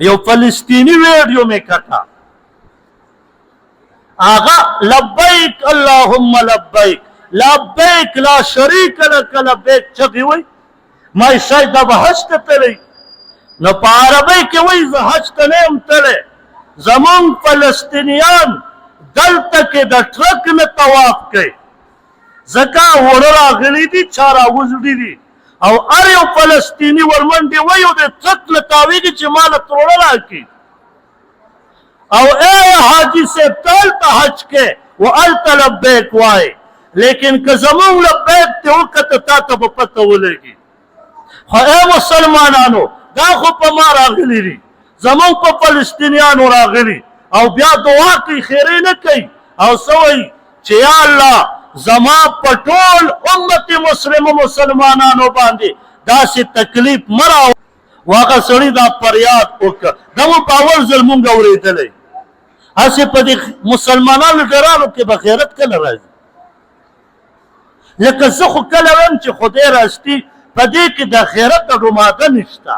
یو فلسطینی ویډیو می کتا آغا لبیک اللهم لبیک لبیک لا شریک لک لبیک چغی وی ما شاید دا حج ته تلی نو په عربی کې وی زه حج ته نه یم تلی زمون فلسطینیان دلته کې د ټرک نه طواف کوي ځکه وړه راغلي دي چا راوزړي دي او هر یو فلسطیني ورمنډې وایي او د ټرک له تاویږي چې ما له تروړه راکړي او اے حاجي صاحب ته هلته حج کې و هلته لبیک وایي لیکن که زمونږ لبیک ته وکته تا ته به پته ولګي خو اے مسلمانانو دا خو په ما راغلي دي زمونږ په فلسطینیانو راغلي او بیا دعا کوي خیرې نه کوي او څه وایي چې یا الله زما په ټول امت مسلمه مسلمانانو باندې داسې تکلیف مه راوړه و هغه سړي دا فریاد وکړه دا مو په اول ځل مونږ اورېدلی هسې په دې مسلمانانو ډرانو کې به خیرت کله راځي لکه زه خو کله وایم چې خدای راستي په دې کې د خیرت ډوماده نشته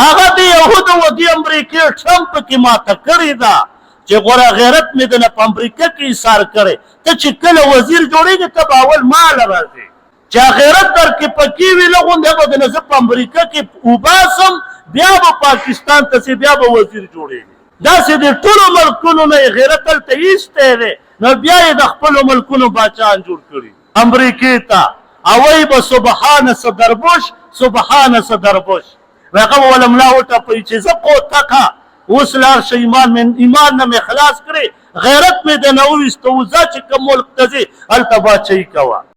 هغه د یهودو و د امریکې ټرمپ پکې ماته کړې ده چې غوره غیرت مې د نه په امریکا کې ایثار کړی ته چې کله وزیر جوړېږي ته به اول ماله راځې چې غیرت در کې پکې وي لغوندې به د نه زه په امریکا کې وباسم بیا به پاکستان ته ځې بیا به وزیر جوړېږي داسې د ټولو ملکونو نه یې غیرت هلته ایستی دی نو بیا یې د خپلو ملکونو باچان جوړ کړي امریکې ته او وایي به سبحان صدر بوش سبحان صدر بوش هغه به وله ملا وټپوي چې زه کوتکه اوس لاړ شه ایمان نه مې خلاص کړې غیرت مې د نه وویسته وځه چې کوم ملک ته ځې هلته باچهي کوه